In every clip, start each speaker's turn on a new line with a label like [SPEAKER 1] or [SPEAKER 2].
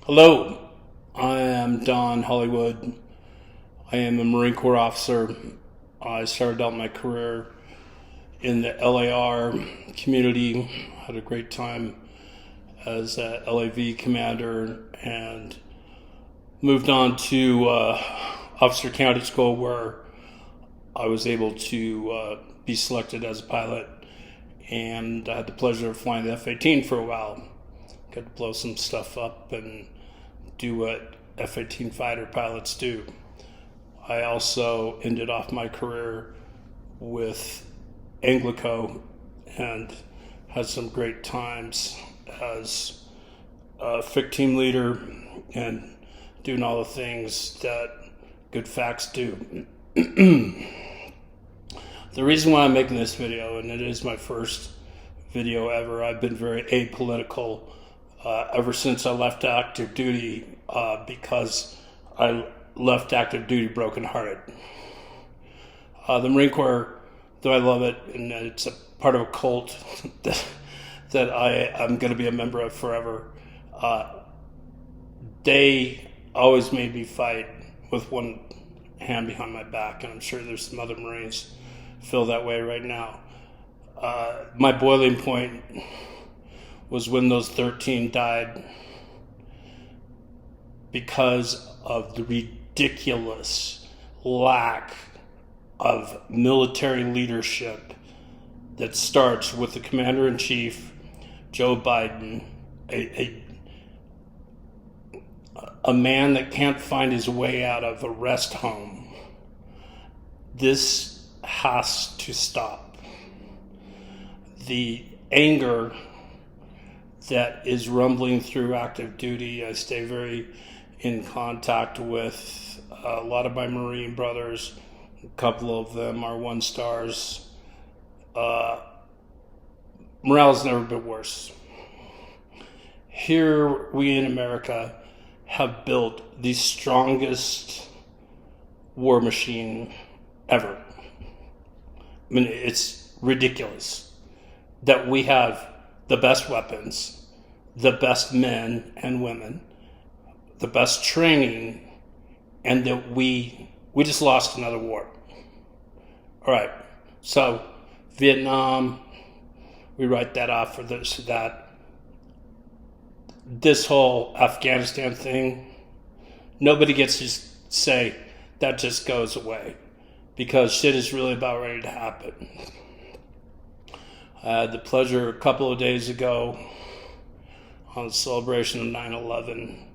[SPEAKER 1] Hello, I am Don Hollywood. I am a Marine Corps officer. I started out my career in the LAR community, had a great time as a LAV commander, and moved on to Officer County School, where I was able to be selected as a pilot, and I had the pleasure of flying the F-18 for a while. Got to blow some stuff up and do what F-18 fighter pilots do. I also ended off my career with Anglico and had some great times as a FIC team leader and doing all the things that good facts do. The reason why I'm making this video, and it is my first video ever, I've been very apolitical ever since I left active duty because I left active duty brokenhearted. The Marine Corps, though I love it, and it's a part of a cult that I'm going to be a member of forever, they always made me fight with one hand behind my back, and I'm sure there's some other Marines feel that way right now. My boiling point was when those 13 died because of the ridiculous lack of military leadership that starts with the Commander-in-Chief, Joe Biden, a man that can't find his way out of a rest home. This has to stop. The anger that is rumbling through active duty, I stay very in contact with a lot of my Marine brothers. A couple of them are 1-stars. Morale's never been worse. Here we in America have built the strongest war machine ever. I mean, it's ridiculous that we have the best weapons, the best men and women, the best training, and that we just lost another war. All right, so Vietnam, we write that off for this or that. This whole Afghanistan thing, nobody gets to say that just goes away, because shit is really about ready to happen. I had the pleasure a couple of days ago on the celebration of 9/11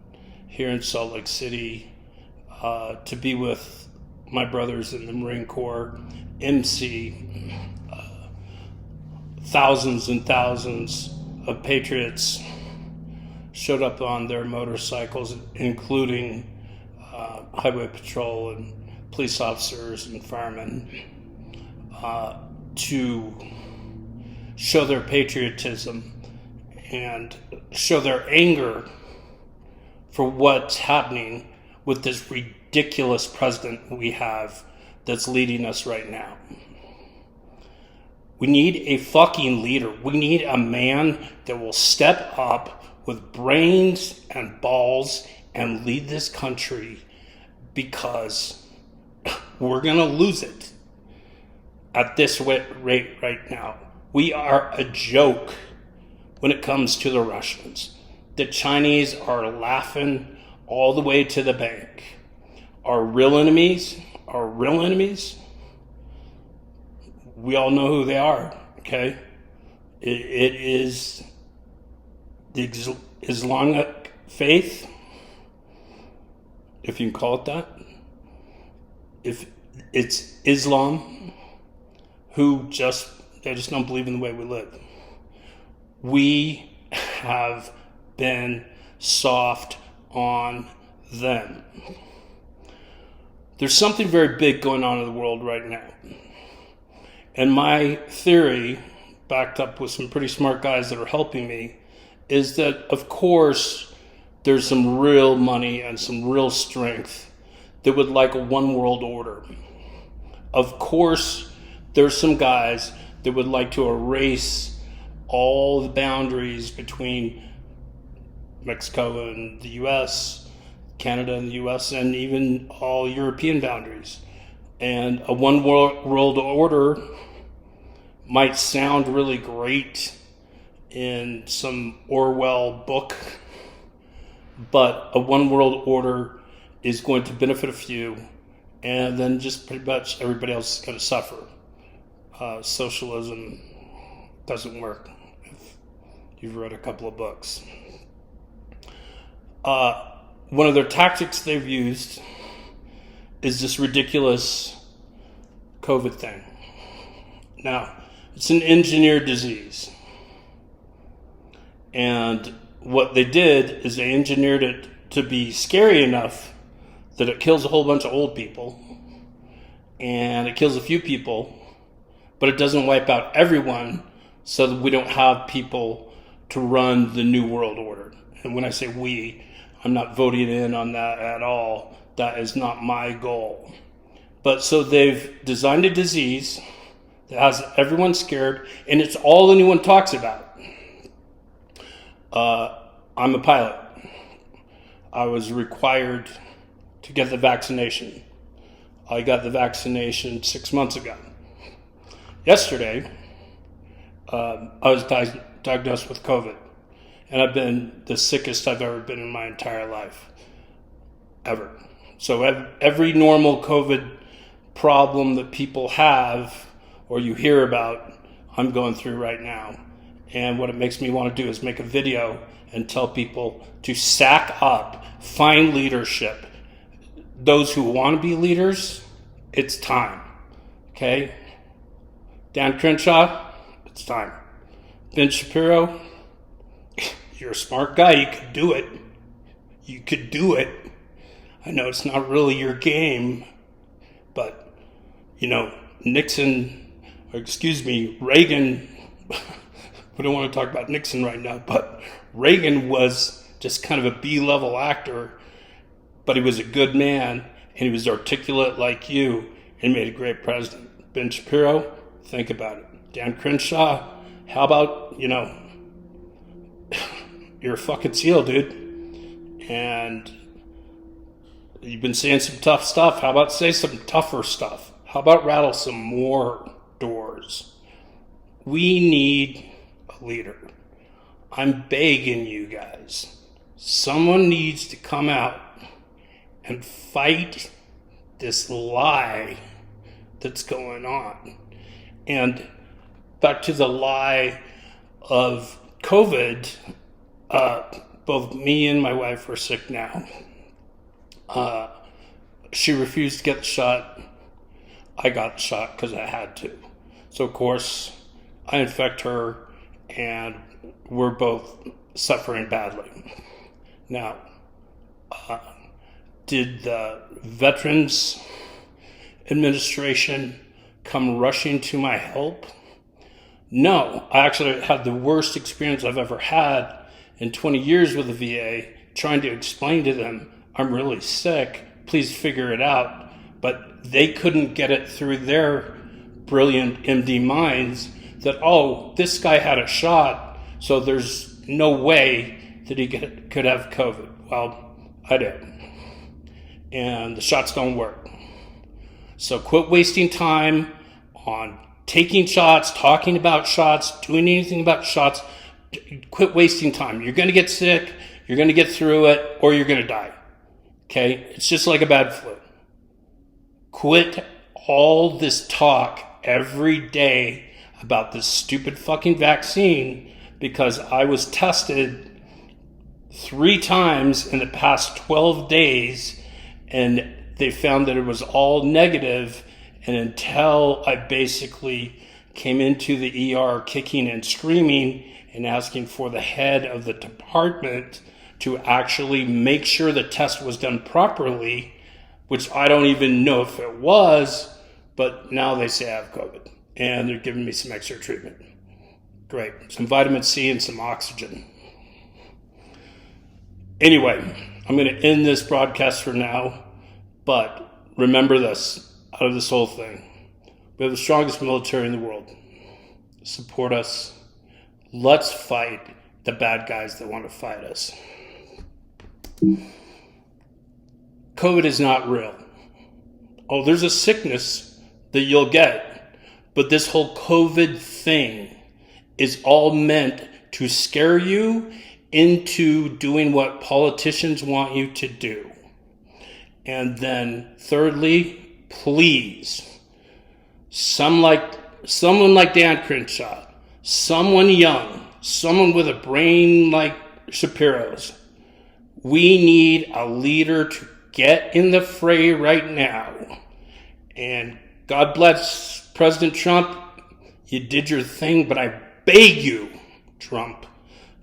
[SPEAKER 1] here in Salt Lake City to be with my brothers in the Marine Corps, MC, thousands and thousands of patriots showed up on their motorcycles, including highway patrol and police officers and firemen, to show their patriotism and show their anger for what's happening with this ridiculous president we have that's leading us right now. We need a fucking leader. We need a man that will step up with brains and balls and lead this country, because we're going to lose it at this rate right now. We are a joke when it comes to the Russians. The Chinese are laughing all the way to the bank. Our real enemies, we all know who they are, okay? It is the Islamic faith, if you can call it that. If it's Islam, they just don't believe in the way we live. We have been soft on them. There's something very big going on in the world right now. And my theory, backed up with some pretty smart guys that are helping me, is that, of course, there's some real money and some real strength that would like a one world order. Of course, there's some guys that would like to erase all the boundaries between Mexico and the US, Canada and the US, and even all European boundaries. And a one world order might sound really great in some Orwell book, but a one world order is going to benefit a few, and then just pretty much everybody else is going to suffer. Socialism doesn't work, if you've read a couple of books. One of their tactics they've used is this ridiculous COVID thing. Now, it's an engineered disease. And what they did is they engineered it to be scary enough that it kills a whole bunch of old people and it kills a few people, but it doesn't wipe out everyone, so that we don't have people to run the new world order. And when I say we, I'm not voting in on that at all. That is not my goal. But so they've designed a disease that has everyone scared, and it's all anyone talks about. I'm a pilot. I was required to get the vaccination. I got the vaccination 6 months ago. Yesterday, I was diagnosed with COVID, and I've been the sickest I've ever been in my entire life, ever. So every normal COVID problem that people have or you hear about, I'm going through right now. And what it makes me want to do is make a video and tell people to sack up, find leadership. Those who want to be leaders, it's time. Okay? Dan Crenshaw, it's time. Ben Shapiro, you're a smart guy. You could do it. You could do it. I know it's not really your game, but, Reagan, we don't want to talk about Nixon right now, but Reagan was just kind of a B-level actor, but he was a good man, and he was articulate like you, and made a great president. Ben Shapiro, think about it. Dan Crenshaw, how about, you're a fucking SEAL, dude. And you've been saying some tough stuff. How about say some tougher stuff? How about rattle some more doors? We need a leader. I'm begging you guys. Someone needs to come out and fight this lie that's going on. And back to the lie of COVID, both me and my wife are sick now. She refused to get the shot. I got the shot because I had to. So, of course, I infect her, and we're both suffering badly. Now, did the Veterans Administration come rushing to my help? No, I actually had the worst experience I've ever had in 20 years with the VA, trying to explain to them, I'm really sick, please figure it out. But they couldn't get it through their brilliant MD minds that, this guy had a shot, so there's no way that he could have COVID. Well, I did. And the shots don't work. So quit wasting time on taking shots, talking about shots, doing anything about shots. Quit wasting time. You're going to get sick, you're going to get through it, or you're going to die. Okay? It's just like a bad flu. Quit all this talk every day about this stupid fucking vaccine, because I was tested 3 times in the past 12 days and they found that it was all negative. And until I basically came into the ER kicking and screaming and asking for the head of the department to actually make sure the test was done properly, which I don't even know if it was, but now they say I have COVID, and they're giving me some extra treatment. Great. Some vitamin C and some oxygen. Anyway, I'm going to end this broadcast for now, but remember this, out of this whole thing, we have the strongest military in the world. Support us. Let's fight the bad guys that want to fight us. COVID is not real. Oh, there's a sickness that you'll get, but this whole COVID thing is all meant to scare you into doing what politicians want you to do. And then thirdly, please, someone like Dan Crenshaw, someone young, someone with a brain like Shapiro's, we need a leader to get in the fray right now. And God bless President Trump. You did your thing, but I beg you, Trump,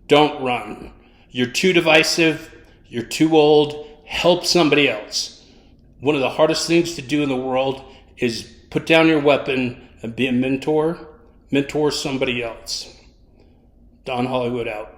[SPEAKER 1] don't run. You're too divisive. You're too old. Help somebody else. One of the hardest things to do in the world is put down your weapon and be a mentor. Mentor somebody else. Don Hollywood out.